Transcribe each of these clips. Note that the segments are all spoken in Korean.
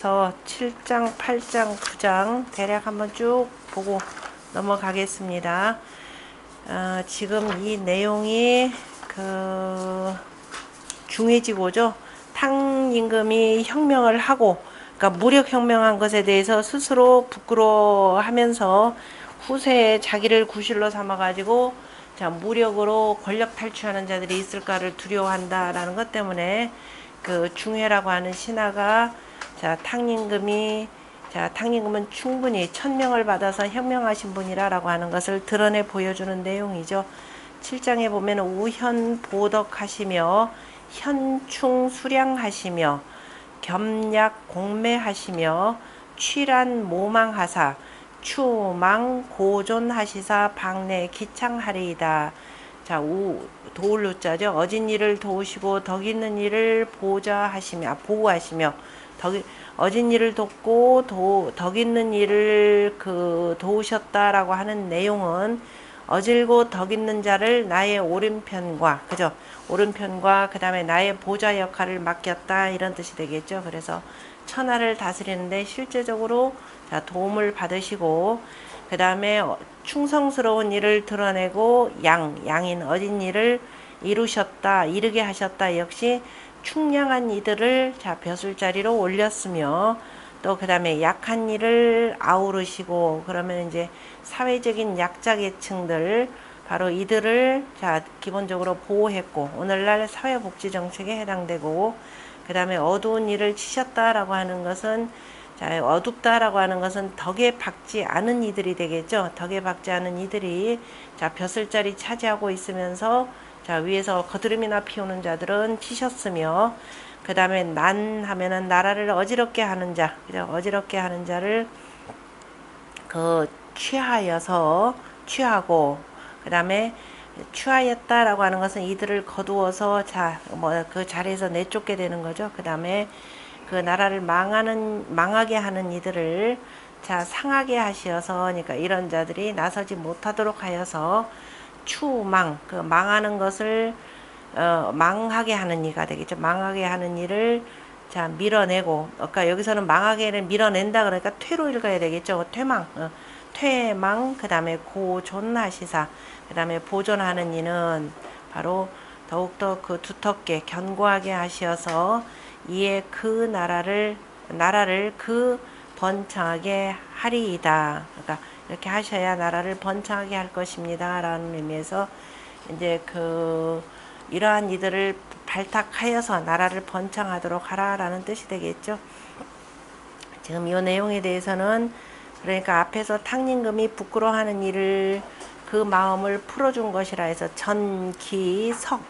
7장, 8장, 9장 대략 한번 쭉 보고 넘어가겠습니다. 지금 이 내용이 중해지고죠. 탕임금이 혁명을 하고, 그러니까 무력혁명한 것에 대해서 스스로 부끄러워하면서 후세에 자기를 구실로 삼아가지고 무력으로 권력 탈취하는 자들이 있을까를 두려워한다라는 것 때문에 중해라고 하는 신하가 탕임금은 충분히 천명을 받아서 혁명하신 분이라고 하는 것을 드러내 보여주는 내용이죠. 7장에 보면 우현보덕하시며 현충수량하시며 겸약공매하시며 취란 모망하사 추망고존하시사 박내 기창하리이다. 도울 루자죠. 어진 이를 도우시고 덕 있는 이를 보호하시며 어진 이를 돕고 덕 있는 이를 도우셨다라고 하는 내용은 어질고 덕 있는 자를 나의 오른편과 오른편과 그다음에 나의 보좌 역할을 맡겼다 이런 뜻이 되겠죠. 그래서 천하를 다스리는데 실제적으로 도움을 받으시고 그 다음에 충성스러운 일을 드러내고 양인 어진 일을 이루게 하셨다. 역시 충량한 이들을 벼슬자리로 올렸으며 또 그 다음에 약한 이를 아우르시고 그러면 이제 사회적인 약자 계층들 바로 이들을 기본적으로 보호했고 오늘날 사회복지 정책에 해당되고 그 다음에 어두운 일을 치셨다라고 하는 것은 어둡다라고 하는 것은 덕에 박지 않은 이들이 되겠죠. 덕에 박지 않은 이들이 벼슬자리 차지하고 있으면서 위에서 거드름이나 피우는 자들은 치셨으며 그 다음에 난 하면은 나라를 어지럽게 하는 자, 어지럽게 하는 자를 취하고 그 다음에 취하였다라고 하는 것은 이들을 거두어서 그 자리에서 내쫓게 되는 거죠. 그 다음에 그 나라를 망하게 하는 이들을 상하게 하시어서 그러니까 이런 자들이 나서지 못하도록 하여서 망하는 것을 망하게 하는 이가 되겠죠. 망하게 하는 일을 밀어내고 그러니까 여기서는 망하게를 밀어낸다 그러니까 퇴로 읽어야 되겠죠. 퇴망 그 다음에 고존하시사 그 다음에 보존하는 이는 바로 더욱더 두텁게 견고하게 하시어서 이에 나라를 번창하게 하리이다. 그러니까 이렇게 하셔야 나라를 번창하게 할 것입니다. 라는 의미에서 이제 이러한 이들을 발탁하여서 나라를 번창하도록 하라라는 뜻이 되겠죠. 지금 이 내용에 대해서는 그러니까 앞에서 탕임금이 부끄러워하는 일을 그 마음을 풀어준 것이라 해서 전기석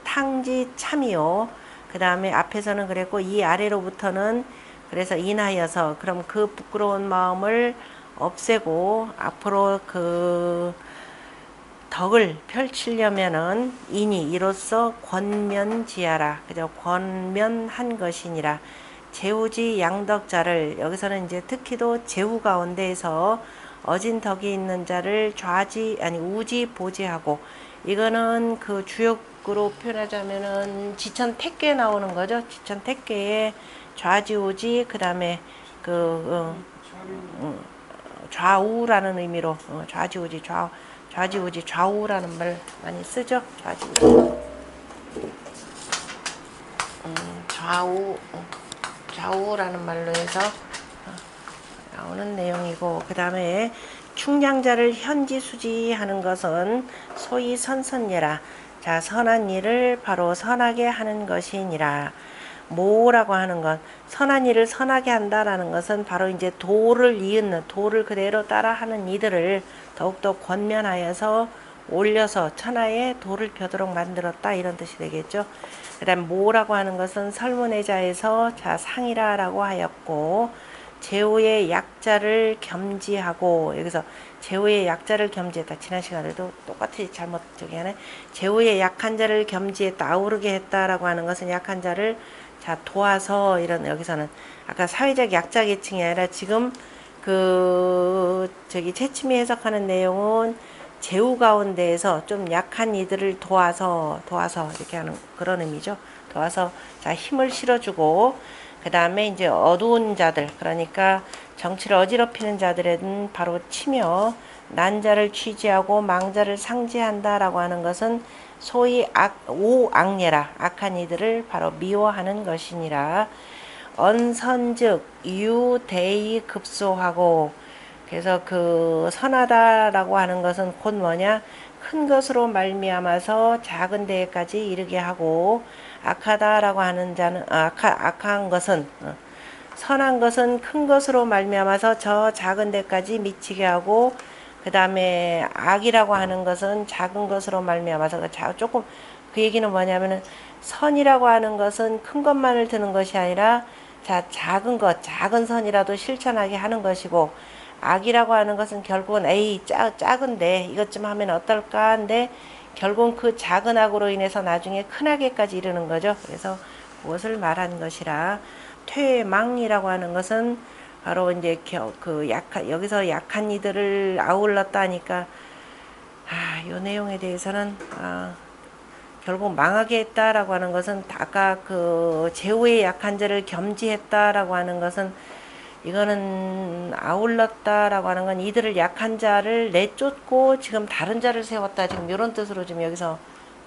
탕지 참이요. 그 다음에 앞에서는 그랬고 이 아래로부터는 그래서 인하여서 그럼 그 부끄러운 마음을 없애고 앞으로 덕을 펼치려면은 이로써 권면지하라. 권면한 것이니라. 제우지 양덕자를 여기서는 이제 특히도 제우 가운데에서 어진 덕이 있는 자를 우지 보지하고 이거는 주역으로 표현하자면은 지천택계에 나오는 거죠. 지천택계에 좌지우지 그 다음에 좌우라는 의미로 좌지우지 좌우라는 말 많이 쓰죠. 좌우라는 말로 해서 나오는 내용이고 그 다음에 충량자를 현지수지하는 것은 소위 선선예라. 선한 일을 바로 선하게 하는 것이니라. 모라고 하는 것, 선한 일을 선하게 한다라는 것은 바로 이제 도를 그대로 따라하는 이들을 더욱더 권면하여서 올려서 천하에 도를 펴도록 만들었다 이런 뜻이 되겠죠. 그 다음 모라고 하는 것은 설문의자에서 상이라라고 하였고 제후의 약자를 겸지하고 여기서 제후의 약자를 겸지했다. 지난 시간에도 똑같이 잘못 하네. 제후의 약한 자를 겸지했다. 아우르게 했다라고 하는 것은 약한 자를 도와서 이런 여기서는 아까 사회적 약자 계층이 아니라 지금 채침이 해석하는 내용은 제후 가운데에서 좀 약한 이들을 도와서 이렇게 하는 그런 의미죠. 도와서 힘을 실어주고 그 다음에 이제 어두운 자들, 그러니까 정치를 어지럽히는 자들에는 바로 치며, 난자를 취지하고 망자를 상지한다라고 하는 것은 소위 오악례라, 악한 이들을 바로 미워하는 것이니라. 언선즉 유대의 급소하고, 그래서 그 선하다라고 하는 것은 곧 뭐냐, 큰 것으로 말미암아서 작은 데까지 이르게 하고, 악하다라고 하는 자는 악한 것은 선한 것은 큰 것으로 말미암아서 저 작은 데까지 미치게 하고, 그 다음에 악이라고 하는 것은 작은 것으로 말미암아서 조금, 그 얘기는 뭐냐면은 선이라고 하는 것은 큰 것만을 드는 것이 아니라 작은 것, 작은 선이라도 실천하게 하는 것이고, 악이라고 하는 것은 결국은 에이 작은데 이것 좀 하면 어떨까 한데 결국은 그 작은 악으로 인해서 나중에 큰 악에까지 이르는 거죠. 그래서 그것을 말한 것이라. 퇴망이라고 하는 것은 바로 이제 여기서 약한 이들을 아울렀다 하니까 이 내용에 대해서는 결국 망하게 했다라고 하는 것은 아까 그 제후의 약한 자를 겸지했다라고 하는 것은 이거는 아울렀다라고 하는 건 이들을 약한 자를 내쫓고 지금 다른 자를 세웠다, 지금 이런 뜻으로 지금 여기서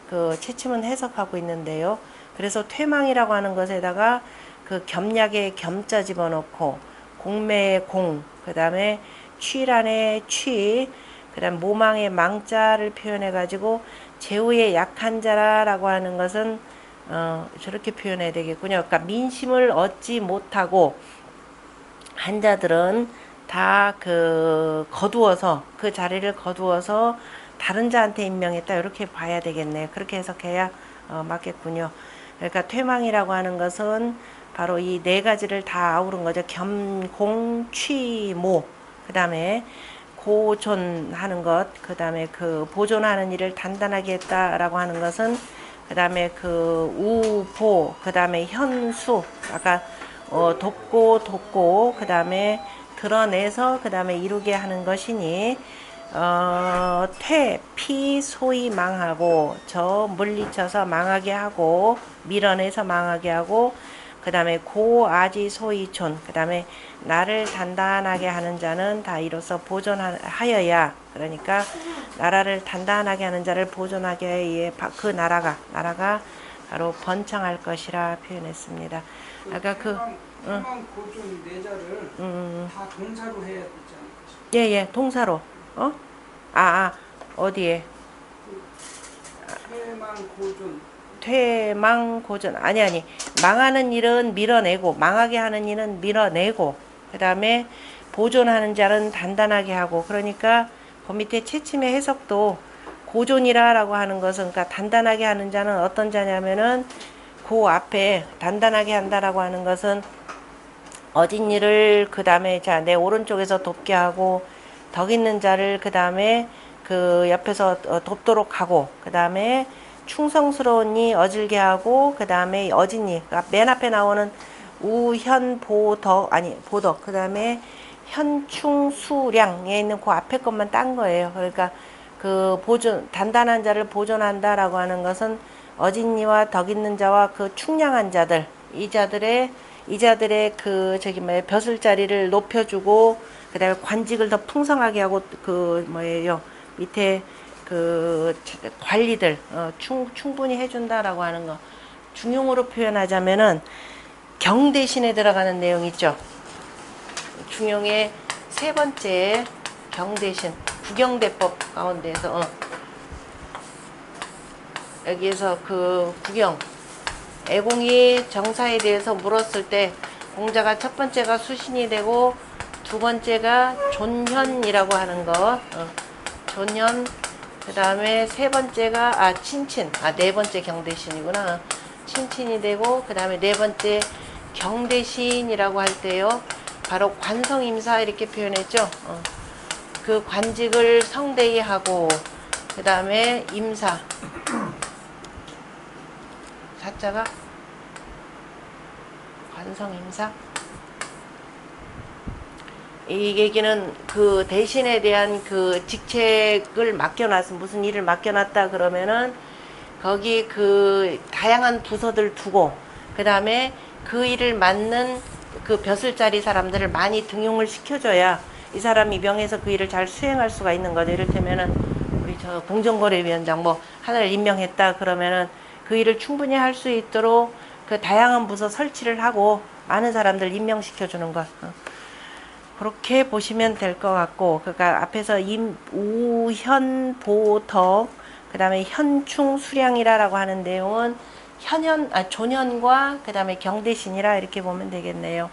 그 채침은 해석하고 있는데요. 그래서 퇴망이라고 하는 것에다가 그 겸약에 겸자 집어넣고 공매의 공, 그 다음에 취란의 취, 그 다음 모망의 망자를 표현해 가지고 제후의 약한 자라고 하는 것은 저렇게 표현해야 되겠군요. 그러니까 민심을 얻지 못하고 한 자들은 다 거두어서 그 자리를 거두어서 다른 자한테 임명했다, 이렇게 봐야 되겠네요. 그렇게 해석해야 맞겠군요. 그러니까 퇴망이라고 하는 것은 바로 이 네 가지를 다 아우른 거죠. 겸, 공, 취, 모. 그 다음에 고존하는 것, 그 다음에 그 보존하는 일을 단단하게 했다라고 하는 것은, 그 다음에 그 우보, 그 다음에 현수, 아까 돕고 그 다음에 드러내서 그 다음에 이루게 하는 것이니, 피 소위 망하고, 저 물리쳐서 망하게 하고, 밀어내서 망하게 하고, 그 다음에 고아지 소이촌, 그 다음에 나를 단단하게 하는 자는 다 이로써 보존하여야, 그러니까 나라를 단단하게 하는 자를 보존하게 해 그 나라가 바로 번창할 것이라 표현했습니다. 아까 태망 고존 내자를 다 동사로 해야 되지 않을까? 예, 동사로. 어디에? 태망 고존. 퇴망고전, 아니, 망하는 일은 밀어내고, 망하게 하는 일은 밀어내고, 그 다음에 보존하는 자는 단단하게 하고, 그러니까 그 밑에 채침의 해석도 고존이라고 하는 것은, 그러니까 단단하게 하는 자는 어떤 자냐면은 그 앞에 단단하게 한다라고 하는 것은 어진 일을 그 다음에 내 오른쪽에서 돕게 하고, 덕 있는 자를 그 다음에 그 옆에서 돕도록 하고, 그 다음에 충성스러우니 어질게 하고, 그 다음에 어진이, 그러니까 맨 앞에 나오는 우현보덕, 보덕, 그 다음에 현충수량에 있는 그 앞에 것만 딴 거예요. 그러니까 그 단단한 자를 보존한다라고 하는 것은 어진이와 덕 있는 자와 그 충량한 자들, 이 자들의 벼슬자리를 높여주고, 그 다음에 관직을 더 풍성하게 하고, 밑에 관리들 충분히 해준다라고 하는 거. 중용어로 표현하자면은 경대신에 들어가는 내용 있죠. 중용의 세 번째 경대신, 구경대법 가운데서 여기에서 그 구경, 애공이 정사에 대해서 물었을 때 공자가 첫 번째가 수신이 되고 두 번째가 존현이라고 하는 것, 존현, 그 다음에 세 번째가 친친, 네 번째 경대신이구나. 친친이 되고, 그 다음에 네 번째 경대신이라고 할 때요, 바로 관성임사 이렇게 표현했죠. 그 관직을 성대히 하고, 그 다음에 임사, 사자가 관성임사. 이 얘기는 그 대신에 대한 그 직책을 맡겨놨으면, 무슨 일을 맡겨놨다 그러면은 거기 그 다양한 부서들 두고 그 다음에 그 일을 맡는 그 벼슬자리 사람들을 많이 등용을 시켜줘야 이 사람이 명예에서 그 일을 잘 수행할 수가 있는 거죠. 이를테면은 우리 저 공정거래위원장 뭐 하나를 임명했다 그러면은 그 일을 충분히 할 수 있도록 그 다양한 부서 설치를 하고 많은 사람들 임명시켜 주는 것. 그렇게 보시면 될 것 같고, 그러니까 앞에서 우현보덕, 그 다음에 현충수량이라라고 하는 내용은 조년과 그 다음에 경대신이라 이렇게 보면 되겠네요.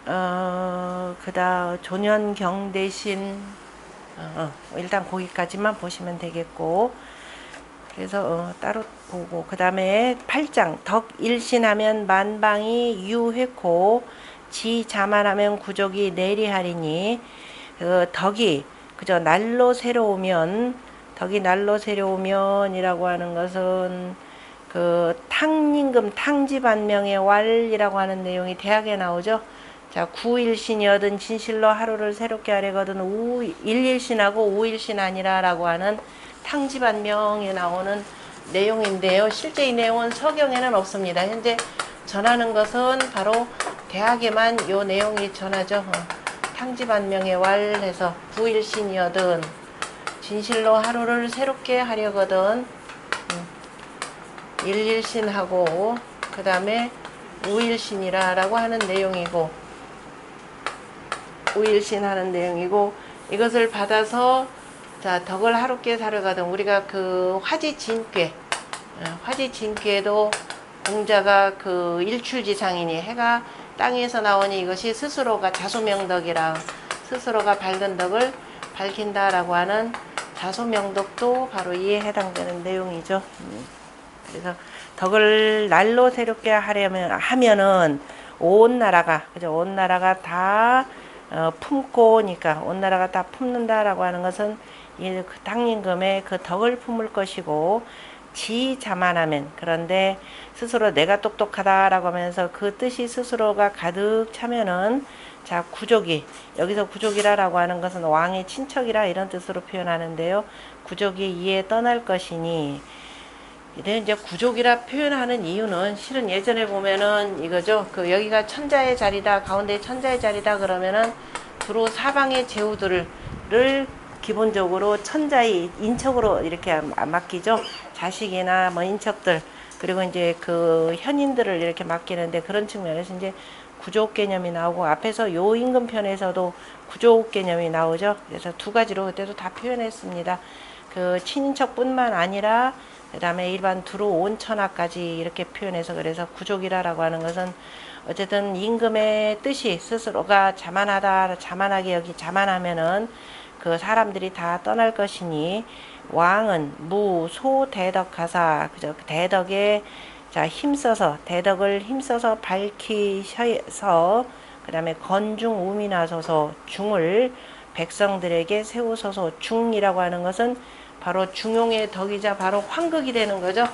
그다음 조년 경대신, 일단 거기까지만 보시면 되겠고, 그래서 따로 보고, 그 다음에 8장 덕일신하면 만방이 유회코 지자만하면 구족이 내리하리니, 그 덕이 그저 날로 새로우면, 덕이 날로 새로우면이라고 하는 것은 그 탕임금 탕지반명의 왈이라고 하는 내용이 대학에 나오죠. 자, 구일신이어든 진실로 하루를 새롭게 하려거든 일일신하고 오일신 아니라라고 하는 탕지반명에 나오는 내용인데요. 실제 이 내용은 서경에는 없습니다. 현재 전하는 것은 바로 대학에만 요 내용이 전하죠. 탕지반명의 왈해서 구일신이어든 진실로 하루를 새롭게 하려거든 일일신하고 그 다음에 오일신이라라고 하는 내용이고, 오일신 하는 내용이고, 이것을 받아서 자, 덕을 하루께 사려가든 우리가 그 화지진괴도 공자가 그 일출지상이니 해가 땅에서 나오니 이것이 스스로가 자소명덕이라 스스로가 밝은 덕을 밝힌다라고 하는 자소명덕도 바로 이에 해당되는 내용이죠. 그래서 덕을 날로 새롭게 하면은 온 나라가 그죠? 온 나라가 다 품고니까 온 나라가 다 품는다라고 하는 것은 그 당임금의 그 덕을 품을 것이고, 지자만하면 그런데 스스로 내가 똑똑하다라고 하면서 그 뜻이 스스로가 가득 차면은 자 구족이 여기서 구족이라라고 하는 것은 왕의 친척이라 이런 뜻으로 표현하는데요. 구족이 이에 떠날 것이니, 이제 구족이라 표현하는 이유는 실은 예전에 보면은 이거죠. 그 여기가 천자의 자리다, 가운데 천자의 자리다 그러면은 주로 사방의 제후들을 기본적으로 천자의 인척으로 이렇게 맡기죠. 자식이나 뭐 인척들, 그리고 이제 그 현인들을 이렇게 맡기는데, 그런 측면에서 이제 구족 개념이 나오고, 앞에서 요 임금편에서도 구족 개념이 나오죠. 그래서 두 가지로 그때도 다 표현했습니다. 그 친인척뿐만 아니라 그 다음에 일반 두루 온천하까지 이렇게 표현해서, 그래서 구족이라라고 하는 것은 어쨌든 임금의 뜻이 스스로가 자만하게 여기 자만하면은 그 사람들이 다 떠날 것이니, 왕은 무소 대덕하사 그저 대덕에 자 힘써서 대덕을 힘써서 밝히셔서 그 다음에 건중 우민하소서 중을 백성들에게 세우소서. 중이라고 하는 것은 바로 중용의 덕이자 바로 환극이 되는 거죠.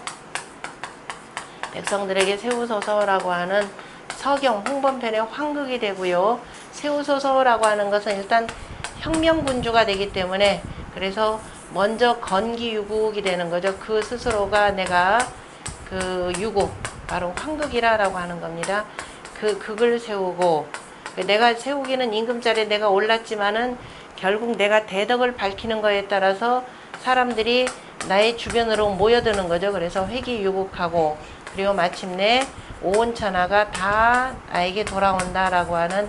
백성들에게 세우소서라고 하는 서경 홍범편의 환극이 되고요. 세우소서라고 하는 것은 일단 혁명군주가 되기 때문에, 그래서 먼저 건기유국이 되는 거죠. 그 스스로가 내가 그 유국 바로 환극이라라고 하는 겁니다. 그 극을 세우고, 내가 세우기는 임금자리에 내가 올랐지만은 결국 내가 대덕을 밝히는 거에 따라서 사람들이 나의 주변으로 모여드는 거죠. 그래서 회기유국하고, 그리고 마침내 오온천하가 다 나에게 돌아온다라고 하는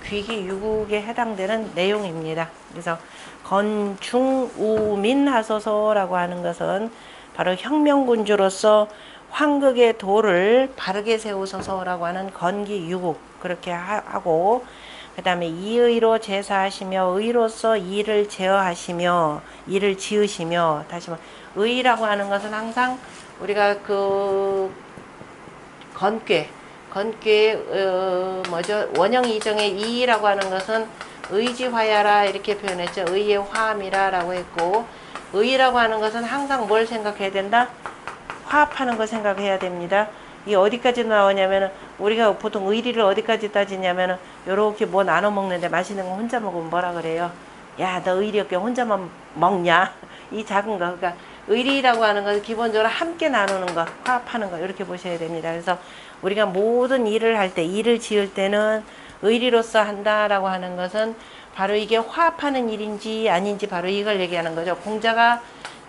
귀기유국에 해당되는 내용입니다. 그래서 건중우민하소서라고 하는 것은 바로 혁명군주로서 환극의 도를 바르게 세우소서라고 하는 건기유국, 그렇게 하고, 그 다음에 이의로 제사하시며 의로서 일을 제어하시며 일을 지으시며, 다시 말 의라고 하는 것은 항상 우리가 그 건괴 뭐죠? 원형 이정의 이라고 하는 것은 의지화야라 이렇게 표현했죠. 의의 화함이라라고 했고, 의라고 하는 것은 항상 뭘 생각해야 된다? 화합하는 거 생각해야 됩니다. 이게 어디까지 나오냐면은, 우리가 보통 의리를 어디까지 따지냐면은 요렇게 뭐 나눠 먹는데 맛있는 거 혼자 먹으면 뭐라 그래요? 야, 너 의리 없게 혼자만 먹냐? 이 작은 거. 그러니까 의리라고 하는 것은 기본적으로 함께 나누는 것, 화합하는 것 이렇게 보셔야 됩니다. 그래서 우리가 모든 일을 할 때, 일을 지을 때는 의리로서 한다라고 하는 것은 바로 이게 화합하는 일인지 아닌지 바로 이걸 얘기하는 거죠. 공자가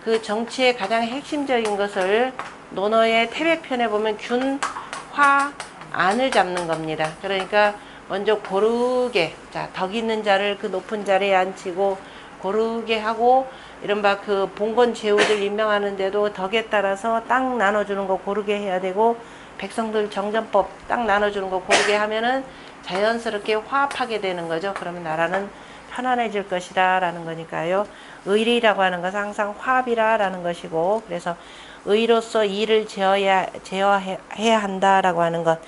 그 정치의 가장 핵심적인 것을 논어의 태백편에 보면 균, 화, 안을 잡는 겁니다. 그러니까 먼저 고르게, 자, 덕 있는 자를 그 높은 자리에 앉히고 고르게 하고, 이른바 그 봉건 제후들 임명하는데도 덕에 따라서 땅 나눠주는 거 고르게 해야 되고, 백성들 정전법 땅 나눠주는 거 고르게 하면은 자연스럽게 화합하게 되는 거죠. 그러면 나라는 편안해질 것이다 라는 거니까요. 의리라고 하는 것은 항상 화합이라는 것이고, 그래서 의로서 일을 제어해야 한다라고 하는 것.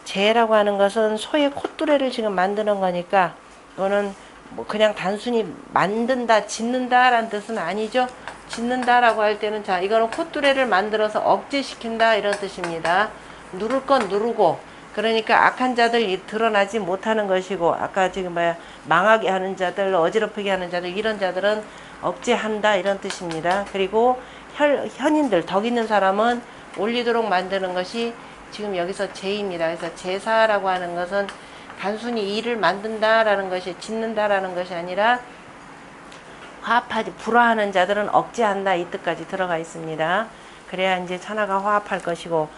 제라고 하는 것은 소의 콧뚜레를 지금 만드는 거니까, 이거는 뭐 그냥 단순히 만든다, 짓는다라는 뜻은 아니죠. 짓는다라고 할 때는, 자, 이거는 콧뚜레를 만들어서 억제시킨다 이런 뜻입니다. 누를 건 누르고, 그러니까 악한 자들 드러나지 못하는 것이고, 아까 지금 망하게 하는 자들, 어지럽히게 하는 자들, 이런 자들은 억제한다 이런 뜻입니다. 그리고 현인들, 덕 있는 사람은 올리도록 만드는 것이 지금 여기서 제입니다. 그래서 제사라고 하는 것은 단순히 일을 만든다라는 것이, 짓는다라는 것이 아니라 화합하지, 불화하는 자들은 억제한다 이 뜻까지 들어가 있습니다. 그래야 이제 천하가 화합할 것이고,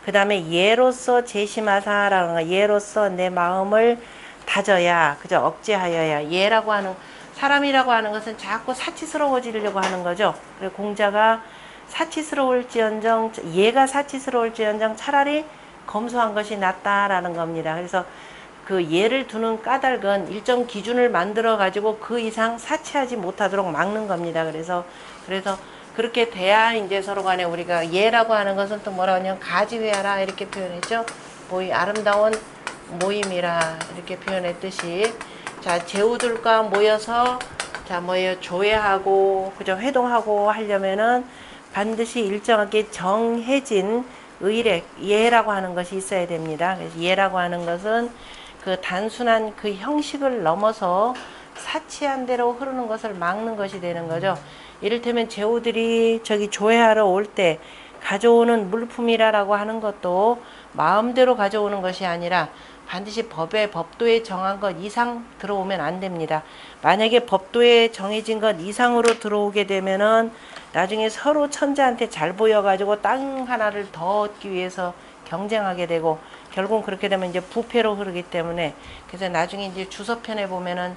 그 다음에 예로서 제심하사라는 거, 예로서 내 마음을 다져야, 그죠? 억제하여야. 예라고 하는, 사람이라고 하는 것은 자꾸 사치스러워지려고 하는 거죠. 그리고 공자가 사치스러울지언정, 예가 사치스러울지언정 차라리 검소한 것이 낫다라는 겁니다. 그래서 그 예를 두는 까닭은 일정 기준을 만들어 가지고 그 이상 사치하지 못하도록 막는 겁니다. 그래서 그렇게 돼야 이제 서로 간에 우리가 예라고 하는 것은 또 뭐라 하냐면 가지회하라 이렇게 표현했죠. 아름다운 모임이라 이렇게 표현했듯이, 자, 제후들과 모여서, 자, 조회하고, 그죠, 회동하고 하려면은 반드시 일정하게 정해진 의례, 예라고 하는 것이 있어야 됩니다. 그래서 예라고 하는 것은 그 단순한 그 형식을 넘어서 사치한 대로 흐르는 것을 막는 것이 되는 거죠. 이를테면 제후들이 저기 조회하러 올 때 가져오는 물품이라고 하는 것도 마음대로 가져오는 것이 아니라 반드시 법도에 정한 것 이상 들어오면 안 됩니다. 만약에 법도에 정해진 것 이상으로 들어오게 되면은 나중에 서로 천자한테 잘 보여가지고 땅 하나를 더 얻기 위해서 경쟁하게 되고, 결국 그렇게 되면 이제 부패로 흐르기 때문에, 그래서 나중에 이제 주서편에 보면은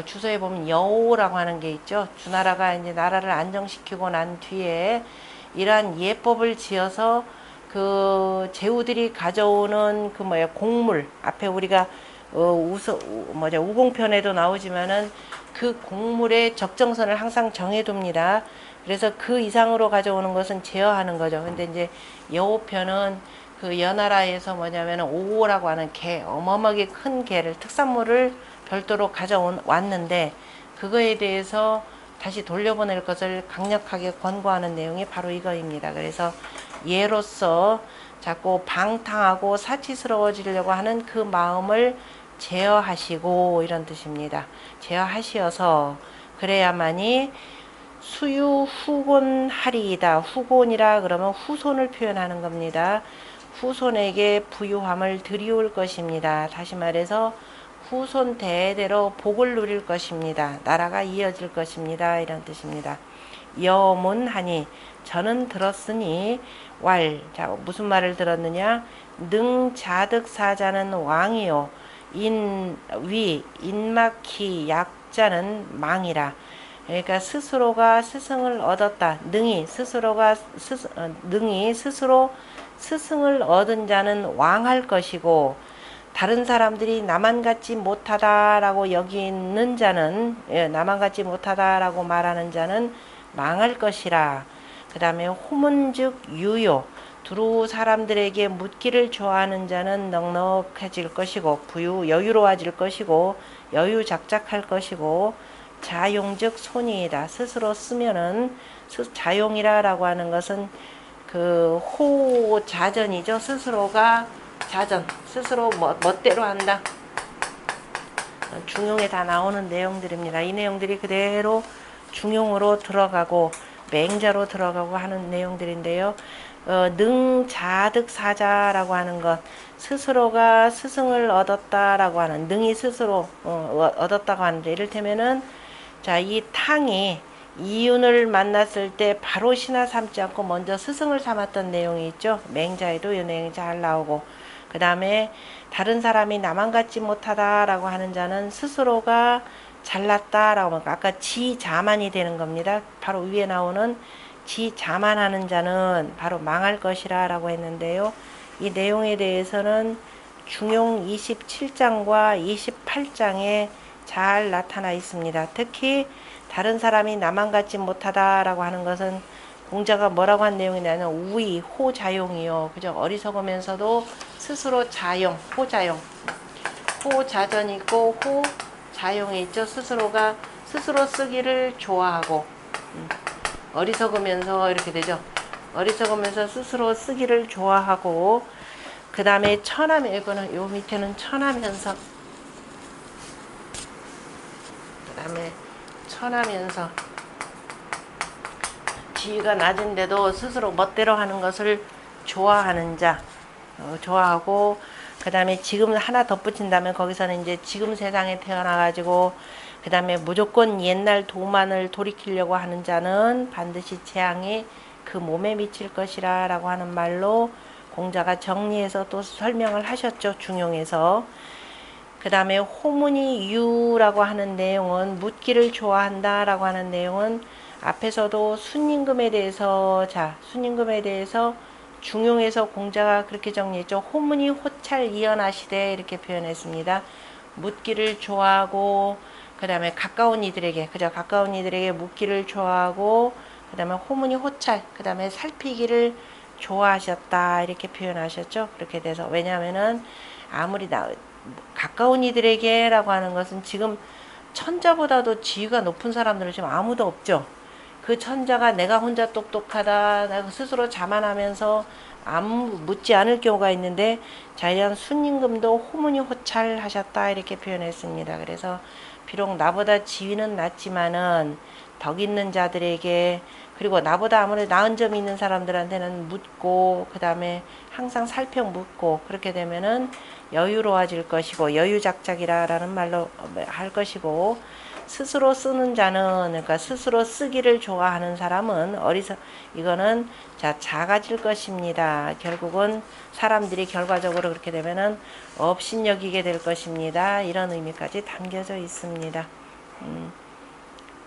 주서에 보면 여호라고 하는 게 있죠. 주나라가 이제 나라를 안정시키고 난 뒤에 이러한 예법을 지어서 그 제후들이 가져오는 그 곡물 앞에 우리가 우공편에도 나오지만은 그 곡물의 적정선을 항상 정해둡니다. 그래서 그 이상으로 가져오는 것은 제어하는 거죠. 근데 이제 여호편은 그 여나라에서 뭐냐면 오호라고 하는 개, 어마어마하게 큰 개를, 특산물을 별도로 왔는데, 그거에 대해서 다시 돌려보낼 것을 강력하게 권고하는 내용이 바로 이거입니다. 그래서 예로서 자꾸 방탕하고 사치스러워지려고 하는 그 마음을 제어하시고 이런 뜻입니다. 제어하시어서 그래야만이 수유 후곤하리이다. 후곤이라 그러면 후손을 표현하는 겁니다. 후손에게 부유함을 드리울 것입니다. 다시 말해서 후손 대대로 복을 누릴 것입니다. 나라가 이어질 것입니다. 이런 뜻입니다. 여문하니, 저는 들었으니 자, 무슨 말을 들었느냐? 능자득사자는 왕이요 인막히 약자는 망이라. 그러니까 스스로가 스승을 얻었다. 능히 스스로 스승을 얻은 자는 왕할 것이고, 다른 사람들이 나만 같지 못하다라고 여기는 자는, 나만 같지 못하다라고 말하는 자는 망할 것이라. 그 다음에 호문즉 유요, 두루 사람들에게 묻기를 좋아하는 자는 넉넉해질 것이고, 여유로워질 것이고, 여유작작할 것이고, 자용즉 손이이다. 스스로 쓰면은, 자용이라고 하는 것은 그 호자전이죠. 스스로가 자전, 스스로 멋대로 한다. 중용에 다 나오는 내용들입니다. 이 내용들이 그대로 중용으로 들어가고, 맹자로 들어가고 하는 내용들인데요. 능자득사자라고 하는 것, 스스로가 스승을 얻었다라고 하는, 능이 스스로 얻었다고 하는데, 이를테면은 자, 이 탕이 이윤을 만났을 때 바로 신하 삼지 않고 먼저 스승을 삼았던 내용이 있죠. 맹자에도 이 내용이 잘 나오고, 그 다음에 다른 사람이 나만 갖지 못하다라고 하는 자는 스스로가 잘났다라고 하면 아까 지자만이 되는 겁니다. 바로 위에 나오는 지자만하는 자는 바로 망할 것이라 라고 했는데요. 이 내용에 대해서는 중용 27장과 28장에 잘 나타나 있습니다. 특히 다른 사람이 나만 갖지 못하다라고 하는 것은 공자가 뭐라고 한 내용이냐면 우의, 호자용이요. 그죠? 어리석으면서도 스스로 자용, 호자용. 호자전이 있고 호자용이 있죠. 스스로가 스스로 쓰기를 좋아하고 어리석으면서 이렇게 되죠. 어리석으면서 스스로 쓰기를 좋아하고 그 다음에 이거는 요 밑에는 천하면서 그 다음에 천하면서 지위가 낮은데도 스스로 멋대로 하는 것을 좋아하는 자 좋아하고 그 다음에 지금 하나 덧붙인다면 거기서는 이제 지금 세상에 태어나가지고 그 다음에 무조건 옛날 도만을 돌이키려고 하는 자는 반드시 재앙이 그 몸에 미칠 것이라 라고 하는 말로 공자가 정리해서 또 설명을 하셨죠. 중용에서. 그 다음에 호문이 유라고 하는 내용은 묻기를 좋아한다 라고 하는 내용은 앞에서도 순임금에 대해서 순임금에 대해서 중용에서 공자가 그렇게 정리했죠. 호문이 호찰 이연하시되 이렇게 표현했습니다. 묻기를 좋아하고 그 다음에 가까운 이들에게 가까운 이들에게 묻기를 좋아하고 그 다음에 호문이 호찰 그 다음에 살피기를 좋아하셨다 이렇게 표현하셨죠. 그렇게 돼서 왜냐하면은 아무리 가까운 이들에게 라고 하는 것은 지금 천자보다도 지위가 높은 사람들은 지금 아무도 없죠. 그 천자가 내가 혼자 똑똑하다 내가 스스로 자만하면서 아무 묻지 않을 경우가 있는데 자이런 순임금도 호문이 호찰하셨다 이렇게 표현했습니다. 그래서 비록 나보다 지위는 낮지만은 덕 있는 자들에게 그리고 나보다 아무래도 나은 점이 있는 사람들한테는 묻고 그 다음에 항상 살펴 묻고 그렇게 되면은 여유로워질 것이고 여유작작이라는 말로 할 것이고 스스로 쓰는 자는 그러니까 스스로 쓰기를 좋아하는 사람은 이거는 작아질 것입니다. 결국은 사람들이 결과적으로 그렇게 되면은 업신여기게 될 것입니다. 이런 의미까지 담겨져 있습니다.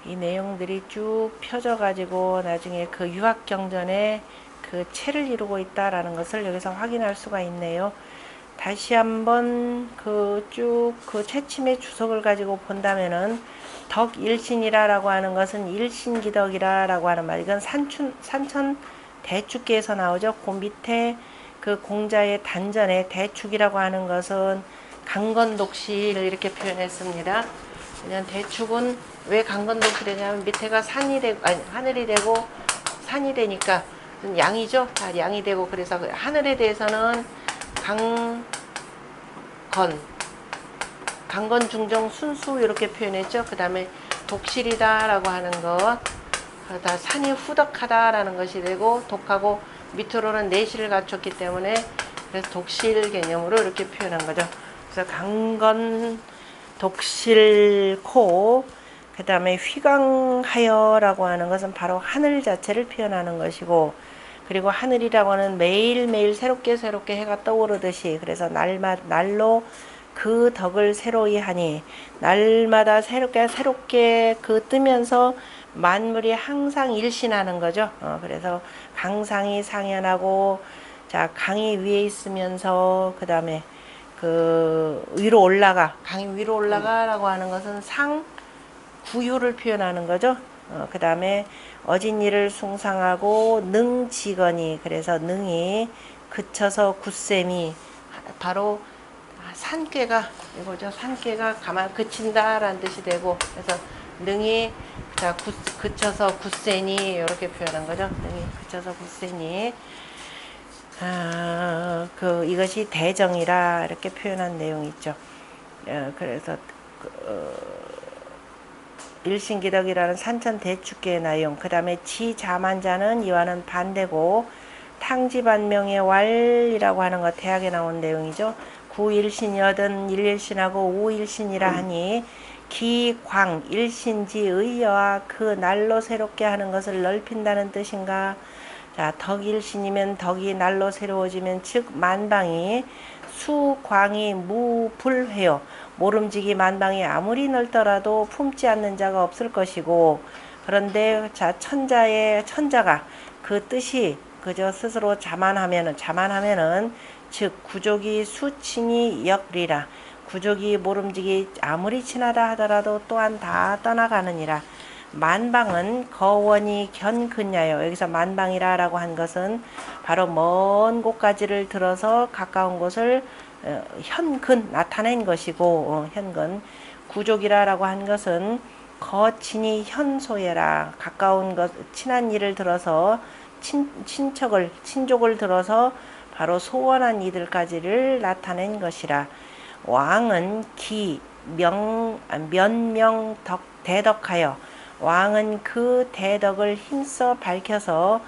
이 내용들이 쭉 펴져 가지고 나중에 그 유학경전에 그 체를 이루고 있다라는 것을 여기서 확인할 수가 있네요. 다시 한번 쭉 채침의 주석을 가지고 본다면은 덕일신이라고 하는 것은 일신기덕이라고 하는 말. 이건 산천 대축기에서 나오죠. 그 밑에 그 공자의 단전에 대축이라고 하는 것은 강건독실 이렇게 표현했습니다. 그냥 대축은 왜 강건독실이냐면 밑에가 산이 되고 하늘이 되고 산이 되니까 양이죠. 다 양이 되고 그래서 하늘에 대해서는 강건 중정 순수 이렇게 표현했죠. 그 다음에 독실이다라고 하는 것, 다 산이 후덕하다라는 것이 되고 독하고 밑으로는 내실을 갖췄기 때문에 그래서 독실 개념으로 이렇게 표현한 거죠. 그래서 강건 독실코 그 다음에 휘강하여라고 하는 것은 바로 하늘 자체를 표현하는 것이고 그리고 하늘이라고 하는 매일매일 새롭게 해가 떠오르듯이 그래서 날로 그 덕을 새로이 하니 날마다 새롭게 그 뜨면서 만물이 항상 일신하는 거죠. 그래서 강상이 상현하고 강이 위에 있으면서 그 다음에 그 위로 올라가 강이 위로 올라가라고 하는 것은 구유를 표현하는 거죠. 그 다음에 어진이를 숭상하고 능지거니 그래서 능이 그쳐서 굳셈이 바로 산괴가 이거죠. 산괴가 가만 그친다라는 뜻이 되고 그래서 능이 그쳐서 굳세니 이렇게 표현한 거죠. 능이 그쳐서 굳세니 이것이 대정이라 이렇게 표현한 내용이 있죠. 그래서 일신기덕이라는 산천대축계의 나용, 그 다음에 지자만자는 이와는 반대고 탕지반명의 왈이라고 하는 거 대학에 나온 내용이죠. 구일신여든 일일신하고 우일신이라 하니 기광 일신지 의여와 그 날로 새롭게 하는 것을 넓힌다는 뜻인가. 자, 덕일신이면 덕이 날로 새로워지면 즉 만방이 수광이 무불회요. 모름지기 만방이 아무리 넓더라도 품지 않는 자가 없을 것이고, 그런데 자 천자가 그 뜻이 그저 스스로 자만하면은 즉 구족이 수친이 역리라. 구족이 모름지기 아무리 친하다 하더라도 또한 다 떠나가느니라. 만방은 거원이 견근야요. 여기서 만방이라 라고 한 것은 바로 먼 곳까지를 들어서 가까운 곳을 현근 나타낸 것이고, 현근. 구족이라 라고 한 것은 거친이 현소예라. 가까운 것, 친한 일을 들어서 친족을 들어서 바로 소원한 이들까지를 나타낸 것이라. 왕은 면명 대덕하여, 왕은 그 대덕을 힘써 밝혀서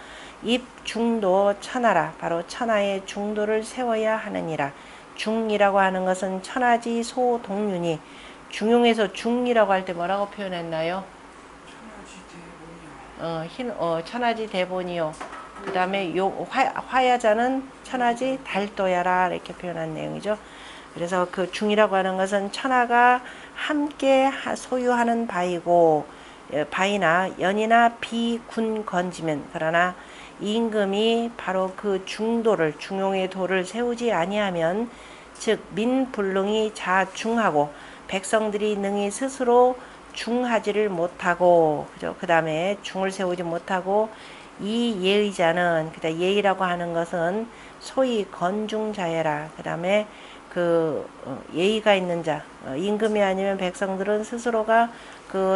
입중도 천하라. 바로 천하의 중도를 세워야 하느니라. 중이라고 하는 것은 천하지 소동륜이, 중용에서 중이라고 할 때 뭐라고 표현했나요? 천하지 대본이요. 그 다음에 화야자는 천하지 달도야라 이렇게 표현한 내용이죠. 그래서 그 중이라고 하는 것은 천하가 함께 소유하는 바이고, 바이나 연이나 비군 건지면, 그러나 임금이 바로 그 중용의 도를 세우지 아니하면 즉 민불능이 자중하고 백성들이 능히 스스로 중하지를 못하고, 그죠? 그 다음에 중을 세우지 못하고, 이 예의자는, 그다음 예의라고 하는 것은 소위 건중자예라. 그 다음에 예의가 있는 자, 임금이 아니면 백성들은 스스로가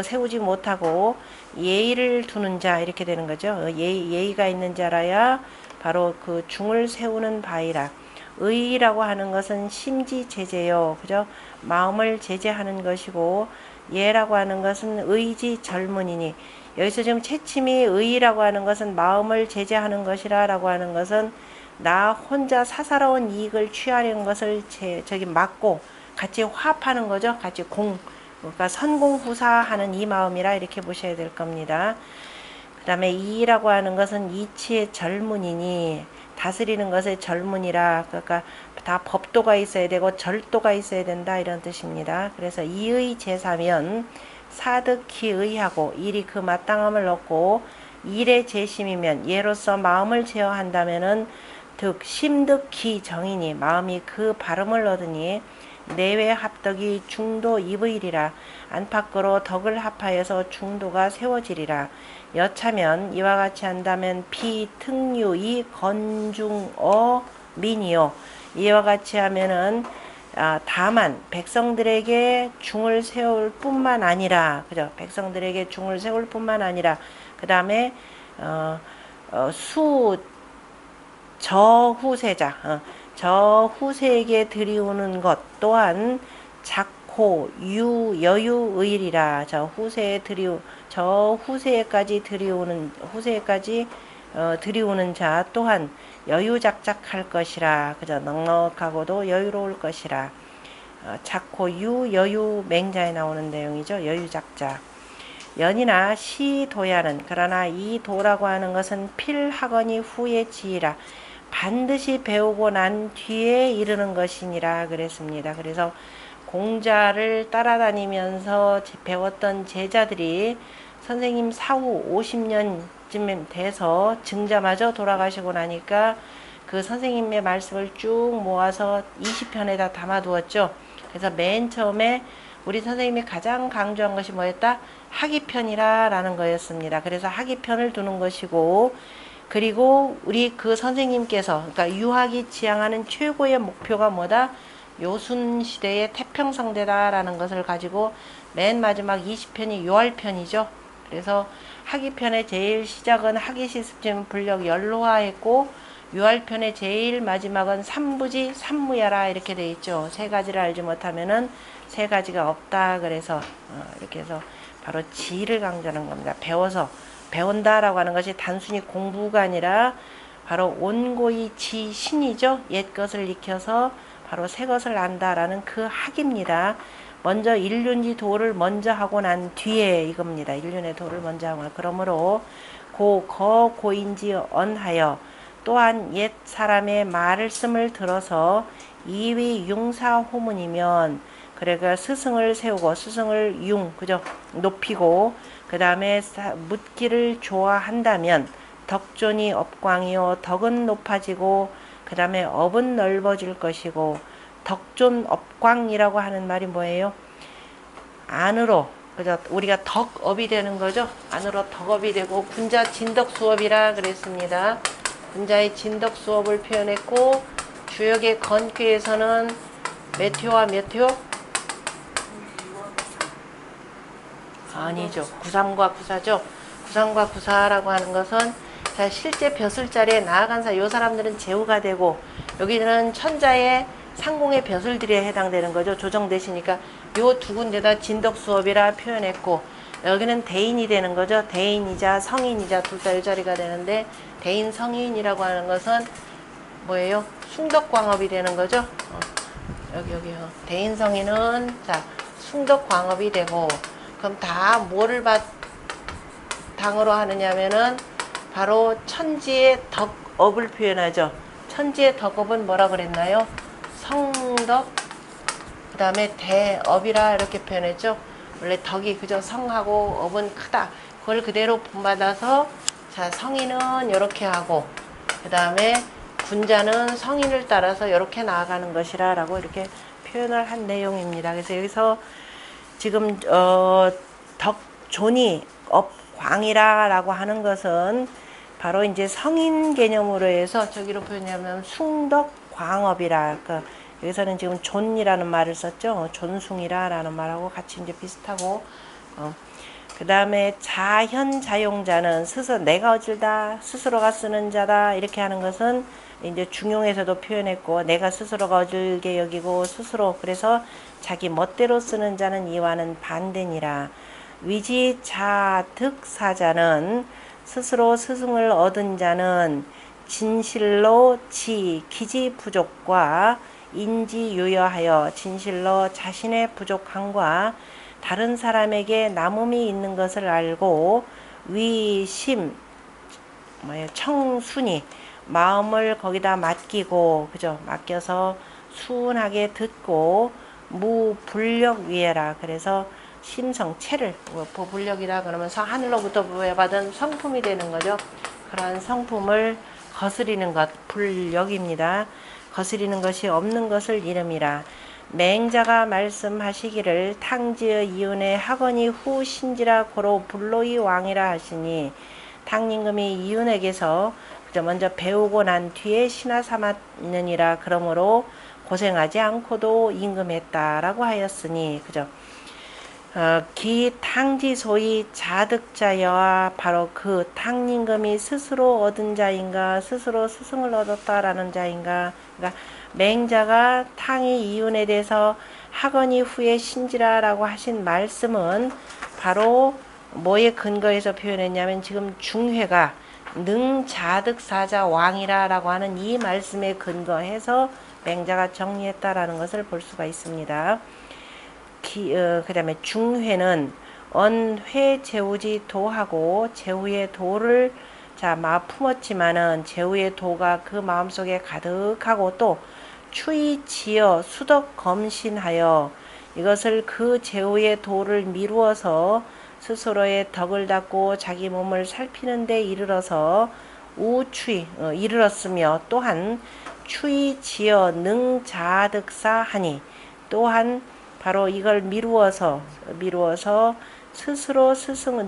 세우지 못하고 예의를 두는 자 이렇게 되는 거죠. 예의가 있는 자라야 바로 그 중을 세우는 바이라. 의라고 하는 것은 심지제재요. 그죠? 마음을 제재하는 것이고, 예라고 하는 것은 의지 절문이니, 여기서 지금 채침이 의라고 하는 것은 마음을 제재하는 것이라 라고 하는 것은 나 혼자 사사로운 이익을 취하려는 것을 막고 같이 화합하는 거죠. 같이 그러니까 선공후사하는 이 마음이라 이렇게 보셔야 될 겁니다. 그 다음에 이라고 하는 것은 이치의 절문이니, 다스리는 것의 절문이라, 그러니까 다 법도가 있어야 되고 절도가 있어야 된다 이런 뜻입니다. 그래서 이의 제사면 사득히 의하고 일이 그 마땅함을 얻고, 일의 재심이면 예로서 마음을 제어한다면은 득 심득히 정이니 마음이 그 발음을 얻으니, 내외 합덕이 중도 이의리라. 안팎으로 덕을 합하여서 중도가 세워지리라. 여차면 이와 같이 한다면 비특유이 건중어 민이요. 이와 같이 하면은 다만 백성들에게 중을 세울 뿐만 아니라, 그죠? 백성들에게 중을 세울 뿐만 아니라, 그 다음에 저후세자, 저후세에게 드리우는 것 또한 작호 여유의리라. 저후세까지 드리우는 자 또한 여유작작할 것이라. 그죠? 넉넉하고도 여유로울 것이라. 작호 여유 맹자에 나오는 내용이죠. 여유작작. 연이나 시도야는, 그러나 이 도라고 하는 것은 필하거니 후에 지이라. 반드시 배우고 난 뒤에 이르는 것이니라 그랬습니다. 그래서 공자를 따라다니면서 배웠던 제자들이 선생님 사후 50년쯤 돼서 증자마저 돌아가시고 나니까 그 선생님의 말씀을 쭉 모아서 20편에다 담아두었죠. 그래서 맨 처음에 우리 선생님이 가장 강조한 것이 뭐였다? 학이편이라 라는 거였습니다. 그래서 학이편을 두는 것이고, 그리고 우리 그 선생님께서, 그러니까 유학이 지향하는 최고의 목표가 뭐다? 요순시대의 태평성대다라는 것을 가지고 맨 마지막 20편이 요할편이죠. 그래서 학이편의 제일 시작은 학이시습지문 불력 연로하했고, 요할편의 제일 마지막은 삼부지 삼무야라 이렇게 돼 있죠. 세 가지를 알지 못하면은 세 가지가 없다. 그래서 이렇게 해서 바로 지를 강조하는 겁니다. 배워서 배운다라고 하는 것이 단순히 공부가 아니라 바로 온고이 지신이죠. 옛 것을 익혀서 바로 새 것을 안다라는 그 학입니다. 먼저 일륜지 도를 먼저 하고 난 뒤에 이겁니다. 일륜의 도를 먼저 하고 그러므로 고인지 언하여 또한 옛 사람의 말씀을 들어서 이위 융사 호문이면 그래가 스승을 세우고 스승을 그죠? 높이고 그 다음에 묻기를 좋아한다면 덕존이 업광이요 덕은 높아지고 그 다음에 업은 넓어질 것이고 덕존 업광이라고 하는 말이 뭐예요? 안으로 그죠? 우리가 덕업이 되는 거죠. 안으로 덕업이 되고 군자 진덕수업이라 그랬습니다. 군자의 진덕수업을 표현했고 주역의 건귀에서는 몇 효와 몇 효? 아니죠. 구삼과 구사죠. 구삼과 구사라고 하는 것은 자, 실제 벼슬자리에 나아간 요 사람들은 제후가 되고 여기는 천자의 상공의 벼슬들에 해당되는 거죠. 조정되시니까 요 두 군데다 진덕수업이라 표현했고 여기는 대인이 되는 거죠. 대인이자 성인이자 둘 다 이 자리가 되는데 대인 성인이라고 하는 것은 뭐예요? 숭덕광업이 되는 거죠. 여기요. 대인 성인은 자 숭덕광업이 되고 그럼 다 뭐를 바탕으로 하느냐면은 바로 천지의 덕업을 표현하죠. 천지의 덕업은 뭐라 그랬나요? 성덕 그 다음에 대업이라 이렇게 표현했죠. 원래 덕이 그저 성하고 업은 크다. 그걸 그대로 본받아서 자 성인은 이렇게 하고 그 다음에 군자는 성인을 따라서 이렇게 나아가는 것이라 라고 이렇게 표현을 한 내용입니다. 그래서 여기서 지금 덕존이 업광이라 라고 하는 것은 바로 이제 성인 개념으로 해서 저기로 표현하면 숭덕광업이라 여기서는 지금 존이라는 말을 썼죠. 존숭이라 라는 말하고 같이 이제 비슷하고 그 다음에 자현자용자는 스스로 내가 어질다 스스로가 쓰는 자다 이렇게 하는 것은 이제 중용에서도 표현했고 내가 스스로가 어질게 여기고 스스로 그래서 자기 멋대로 쓰는 자는 이와는 반대니라. 위지자득사자는 스스로 스승을 얻은 자는 진실로 기지 부족과 인지유여하여 진실로 자신의 부족함과 다른 사람에게 남음이 있는 것을 알고 위심 청순히 마음을 거기다 맡기고 그죠? 맡겨서 순하게 듣고 무불력 위에라. 그래서 심성체를 보불력이라 그러면서 하늘로부터 부여받은 성품이 되는 거죠. 그러한 성품을 거스리는 것 불력입니다. 거스리는 것이 없는 것을 이름이라. 맹자가 말씀하시기를 탕지의 이윤의 학원이 후 신지라 고로 불로이 왕이라 하시니 탕임금이 이윤에게서 먼저 배우고 난 뒤에 신하 삼았느니라. 그러므로 고생하지 않고도 임금했다라고 하였으니 그죠. 기 탕지소이 자득자여와 바로 그 탕임금이 스스로 얻은 자인가 스스로 스승을 얻었다라는 자인가. 그러니까 맹자가 탕의 이윤에 대해서 학원이 후에 신지라라고 하신 말씀은 바로 뭐에 근거해서 표현했냐면 지금 중회가 능자득사자 왕이라라고 하는 이 말씀에 근거해서 맹자가 정리했다라는 것을 볼 수가 있습니다. 그 다음에 중회는 언회 제우지 도하고 제우의 도를 품었지만은 제우의 도가 그 마음속에 가득하고 또 추이 지어 수덕 검신하여 이것을 그 제우의 도를 미루어서 스스로의 덕을 닦고 자기 몸을 살피는 데 이르러서 이르렀으며 또한 추이 지어 능자득사하니 또한 바로 이걸 미루어서 스스로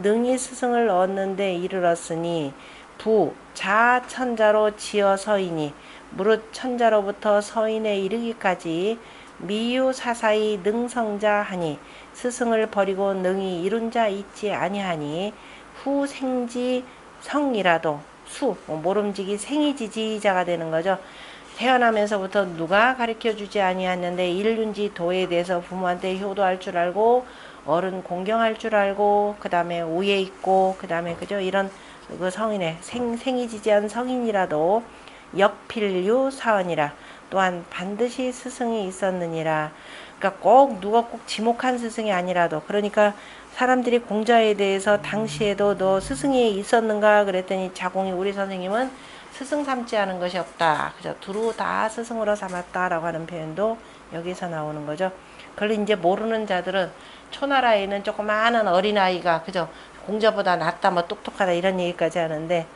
능히 스승을 얻는 데 이르렀으니 자천자로 지어 서이니 무릇 천자로부터 서인에 이르기까지 미유사사이 능성자 하니 스승을 버리고 능히 이룬 자 있지 아니하니 후 생지 성이라도 모름지기 생이지지자가 되는 거죠. 태어나면서부터 누가 가르쳐 주지 아니하였는데 일륜지 도에 대해서 부모한테 효도할 줄 알고 어른 공경할 줄 알고 그 다음에 우애 있고 그 다음에 그죠 이런 그 성인의 생이지지한 성인이라도 역필류 사언이라 또한 반드시 스승이 있었느니라. 그러니까 꼭 누가 꼭 지목한 스승이 아니라도 그러니까 사람들이 공자에 대해서 당시에도 너 스승이 있었는가 그랬더니 자공이 우리 선생님은 스승 삼지 않은 것이 없다. 그죠? 두루 다 스승으로 삼았다라고 하는 표현도 여기서 나오는 거죠. 그걸 이제 모르는 자들은 초나라에는 조그마한 어린아이가 그죠? 공자보다 낫다 뭐 똑똑하다 이런 얘기까지 하는데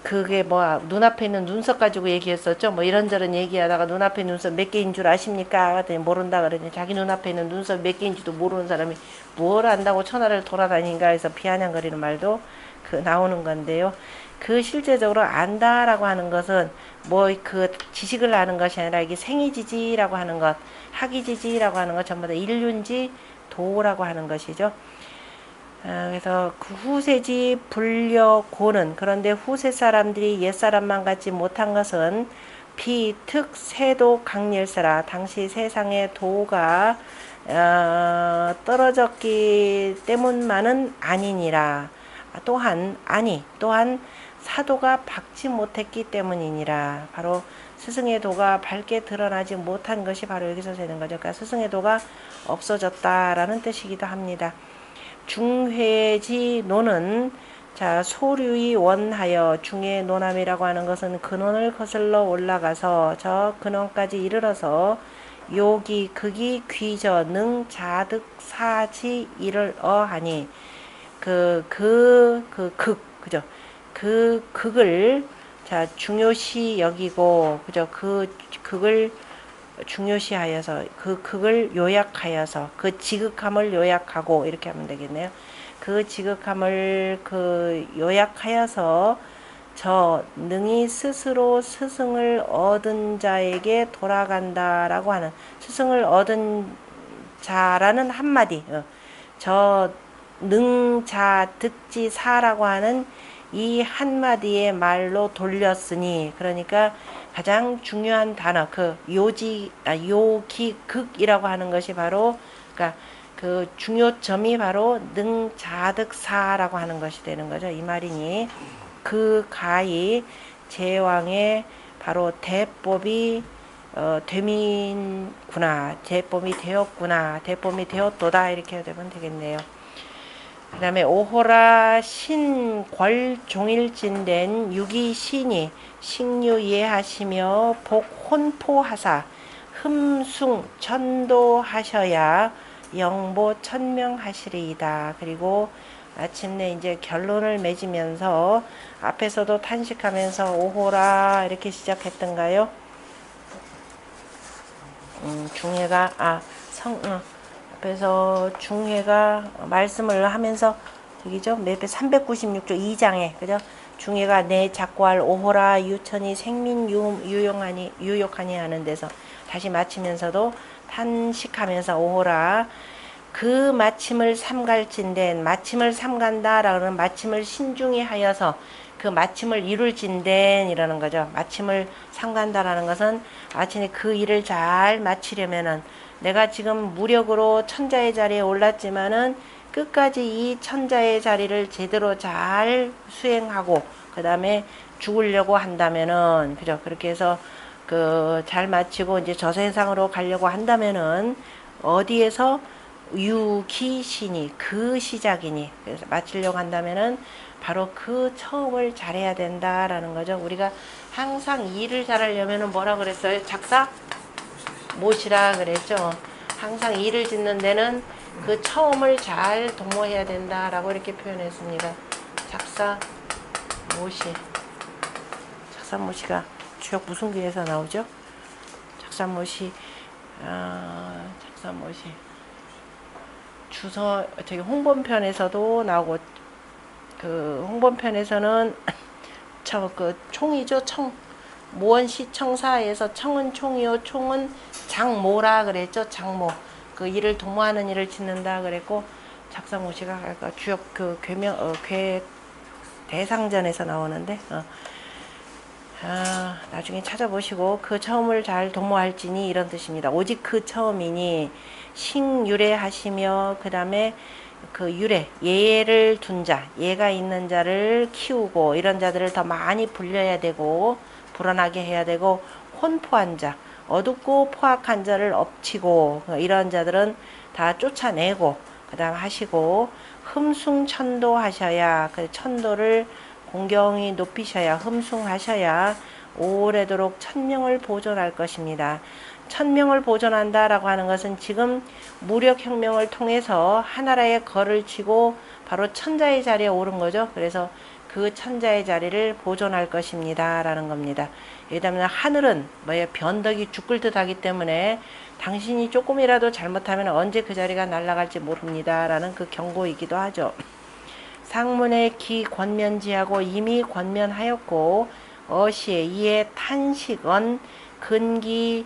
그게 뭐 눈앞에 있는 눈썹 가지고 얘기했었죠. 뭐 이런저런 얘기하다가 눈앞에 눈썹 몇 개인 줄 아십니까? 그랬더니 모른다 그러더니 자기 눈앞에 있는 눈썹 몇 개인지도 모르는 사람이 뭘 안다고 천하를 돌아다닌가 해서 비아냥거리는 말도 그 나오는 건데요. 그 실제적으로 안다라고 하는 것은 뭐 그 지식을 아는 것이 아니라 이게 생이지지라고 하는 것, 학이지지라고 하는 것 전부 다 일륜지 도라고 하는 것이죠. 그래서 그 후세지 불려고는 그런데 후세 사람들이 옛 사람만 같지 못한 것은 비특 세도 강렬사라 당시 세상의 도가 떨어졌기 때문만은 아니니라. 또한 사도가 밝지 못했기 때문이니라. 바로 스승의 도가 밝게 드러나지 못한 것이 바로 여기서 되는 거죠. 그러니까 스승의 도가 없어졌다라는 뜻이기도 합니다. 중회지 노는 자 소류이 원하여 중의 노남이라고 하는 것은 근원을 거슬러 올라가서 저 근원까지 이르러서 요기 극이 귀저 능 자득 사지 이를 어하니 극 그죠 그 극을 자 중요시 여기고 그죠 그 극을 중요시하여서 그 극을 요약하여서 그 지극함을 요약하고 이렇게 하면 되겠네요. 그 지극함을 그 요약하여서 저 능히 스스로 스승을 얻은 자에게 돌아간다라고 하는 스승을 얻은 자라는 한마디 저 능자 득지사라고 하는 이 한마디의 말로 돌렸으니 그러니까 가장 중요한 단어 그 요기극이라고 하는 것이 바로 그러니까 그 중요점이 바로 능자득사라고 하는 것이 되는 거죠. 이 말이니 그 가히 제왕의 바로 대법이 되민구나 대법이 되었구나 대법이 되었도다 이렇게 되면 되겠네요. 그 다음에 오호라 신궐종일진된 유기신이 식유예하시며 복혼포하사 흠숭 천도하셔야 영보 천명하시리이다. 그리고 마침내 이제 결론을 맺으면서 앞에서도 탄식하면서 오호라 이렇게 시작했던가요? 중회가 앞에서 중회가 말씀을 하면서 여기죠. 맵에 396조 2장에 그죠? 중회가 내 작고할 오호라 유천이 생민 유욕하니 하는 데서 다시 마치면서도 탄식하면서 오호라 그 마침을 삼갈진된 마침을 삼간다라는 마침을 신중히 하여서 그 마침을 이룰진된 이라는 거죠. 마침을 삼간다라는 것은 마침에 그 일을 잘 마치려면은 내가 지금 무력으로 천자의 자리에 올랐지만은 끝까지 이 천자의 자리를 제대로 잘 수행하고 그 다음에 죽으려고 한다면은 그죠 그렇게 해서 그 잘 마치고 이제 저 세상으로 가려고 한다면은 어디에서 유기신이 그 시작이니 그래서 마치려고 한다면은 바로 그 처음을 잘해야 된다라는 거죠. 우리가 항상 일을 잘하려면은 뭐라 그랬어요? 작사 못이라 그랬죠. 항상 일을 짓는 데는 그 처음을 잘 도모해야 된다라고 이렇게 표현했습니다. 작사 모시가 주역 무슨 귀에서 나오죠? 작사 모시 주서 저기 홍범편에서도 나오고 그 홍범편에서는 그 총이죠. 총 모원시 청사에서 청은 총이요 총은 장모라 그랬죠. 장모 그 일을 도모하는 일을 짓는다 그랬고 작사모시가 주역 그 괴 대상전에서 나오는데 나중에 찾아보시고 그 처음을 잘 도모할지니 이런 뜻입니다. 오직 그 처음이니 식유래하시며 그 다음에 그 유래 예를 둔 자, 예가 있는 자를 키우고 이런 자들을 더 많이 불려야 되고 불어나게 해야 되고 혼포한 자, 어둡고 포악한 자를 엎치고 이런 자들은 다 쫓아내고 그 다음 하시고 흠숭천도 하셔야 그 천도를 공경히 높이셔야 흠숭하셔야 오래도록 천명을 보존할 것입니다. 천명을 보존한다라고 하는 것은 지금 무력혁명을 통해서 하나라의 걸을 치고 바로 천자의 자리에 오른 거죠. 그래서 그 천자의 자리를 보존할 것입니다. 라는 겁니다. 왜냐하면 하늘은 변덕이 죽을 듯 하기 때문에 당신이 조금이라도 잘못하면 언제 그 자리가 날아갈지 모릅니다. 라는 그 경고이기도 하죠. 상문의 기 권면지하고 이미 권면하였고 어시에 이에 탄식언 근기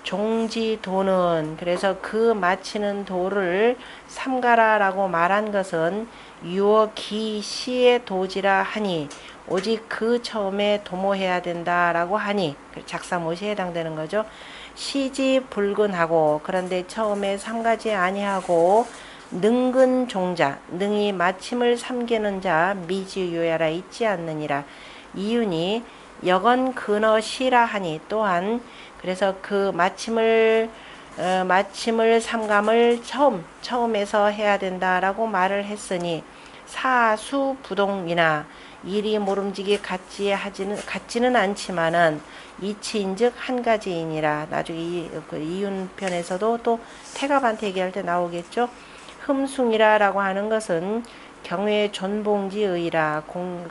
종지도는 그래서 그 마치는 도를 삼가라라고 말한 것은 유어 기시의 도지라 하니 오직 그 처음에 도모해야 된다라고 하니 작사못이 해당되는 거죠. 시지 불근하고 그런데 처음에 삼가지 아니하고 능근 종자 능히 마침을 삼기는 자 미지유야라 있지 않느니라. 이윤이 여건 근어시라 하니 또한 그래서 그 마침을 삼감을 처음에서 해야 된다라고 말을 했으니 사수부동이나 일이 모름지기 같지는 않지만은 이치인즉 한 가지이니라. 나중에 그 이윤편에서도 또 태갑한테 얘기할 때 나오겠죠. 흠숭이라라고 하는 것은 경외 존봉지의라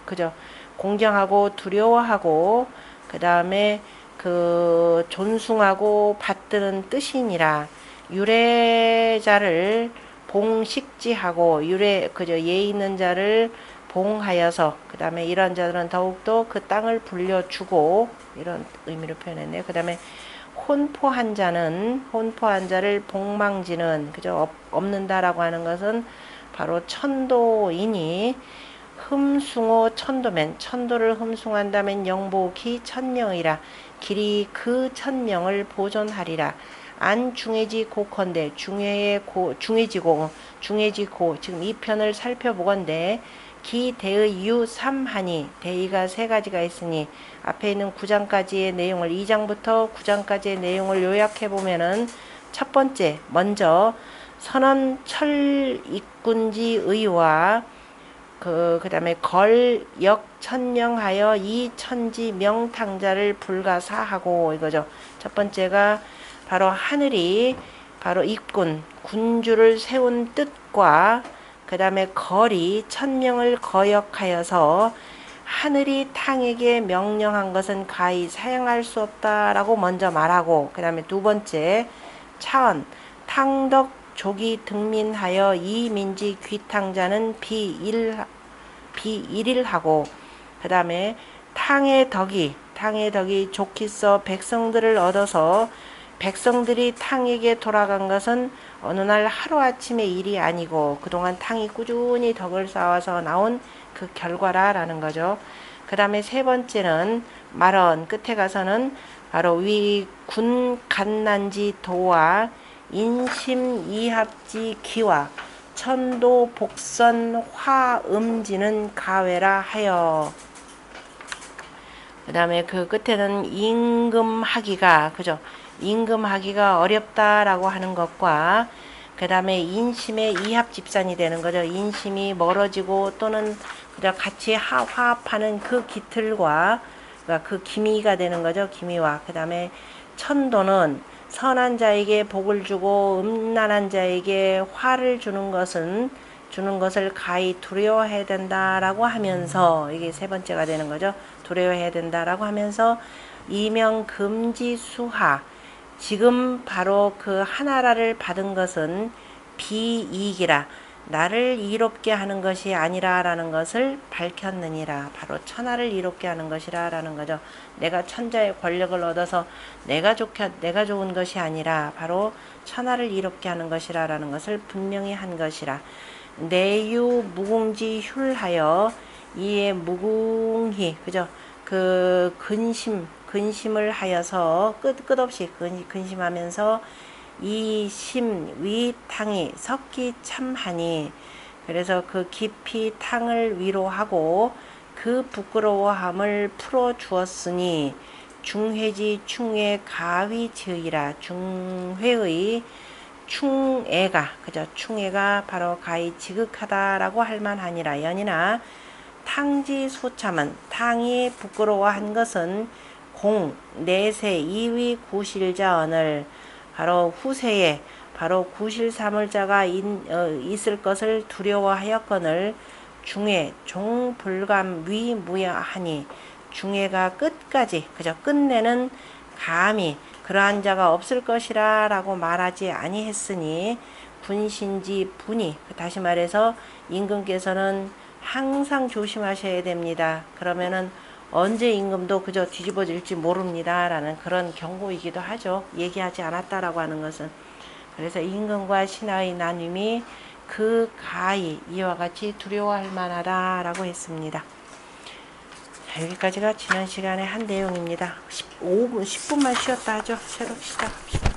그죠. 공경하고 두려워하고 그 다음에 그 존숭하고 받드는 뜻이니라. 유래자를 봉식지하고 그저 예 있는 자를 봉하여서 그 다음에 이런 자들은 더욱더 그 땅을 불려주고 이런 의미로 표현했네요. 그 다음에 혼포한 자를 복망지는 그저 없는다라고 하는 것은 바로 천도이니 흠숭호 천도면 천도를 흠숭한다면 영복이 천명이라 길이 그 천명을 보존하리라. 안 중해지 고컨대 중해지고 지금 이 편을 살펴보건대 기 대의 유 삼하니 대의가 세 가지가 있으니 앞에 있는 9장까지의 내용을 2장부터 9장까지의 내용을 요약해 보면은 첫 번째 먼저 선언 철익군지 의와 그 다음에 걸역 천명하여 이 천지 명탕자를 불가사하고 이거죠. 첫 번째가 바로 하늘이 바로 ik군 군주를 세운 뜻과 그 다음에 걸이 천명을 거역하여서 하늘이 탕에게 명령한 것은 가히 사양할 수 없다라고 먼저 말하고 그 다음에 두 번째 차언 탕덕 조기 등민하여 이 민지 귀탕자는 비일하고 그 다음에 탕의 덕이 좋기 써 백성들을 얻어서 백성들이 탕에게 돌아간 것은 어느 날 하루아침의 일이 아니고 그동안 탕이 꾸준히 덕을 쌓아서 나온 그 결과라는 거죠. 그 다음에 세 번째는 말언 끝에 가서는 바로 위 군 갓난지 도와 인심 이합지 기와 천도 복선 화음지는 가외라 하여 그 다음에 그 끝에는 임금하기가 그죠. 임금하기가 어렵다라고 하는 것과 그 다음에 인심의 이합집산이 되는 거죠. 인심이 멀어지고 또는 그냥 같이 화합하는 그 기틀과 그러니까 그 기미가 되는 거죠. 기미와 그 다음에 천도는 선한 자에게 복을 주고 음란한 자에게 화를 주는 것을 가히 두려워해야 된다라고 하면서 이게 세 번째가 되는 거죠. 두려워해야 된다라고 하면서 이명 금지 수하 지금 바로 그 하나라를 받은 것은 비이익이라 나를 이롭게 하는 것이 아니라라는 것을 밝혔느니라. 바로 천하를 이롭게 하는 것이라라는 거죠. 내가 천자의 권력을 얻어서 내가 좋은 것이 아니라 바로 천하를 이롭게 하는 것이라라는 것을 분명히 한 것이라. 내유 무궁지 훌하여 이에 무궁히 그죠? 그 근심을 하여서 끝없이 근심하면서 이 심 위 탕이 섞기 참하니, 그래서 그 깊이 탕을 위로하고 그 부끄러워함을 풀어 주었으니 중회지 충의 가위지이라. 중회의 충애가, 그죠? 충애가 바로 가히 지극하다라고 할 만하니라. 연이나 탕지 소참은, 탕이 부끄러워한 것은 공 내세 이위 구실자언을, 바로 후세에 바로 구실사물자가 있을 것을 두려워하였거늘 중에 종불감 위무야하니, 중에가 끝까지, 그저 끝내는 감히 그러한 자가 없을 것이라 라고 말하지 아니했으니, 분신지 분이, 다시 말해서 임금께서는 항상 조심하셔야 됩니다. 그러면은 언제 임금도 그저 뒤집어질지 모릅니다 라는 그런 경고이기도 하죠. 얘기하지 않았다라고 하는 것은. 그래서 임금과 신하의 나눔이 그 가히 이와 같이 두려워할 만하다 라고 했습니다. 자, 여기까지가 지난 시간에 한 내용입니다. 10분만 쉬었다 하죠. 새로 시작합시다.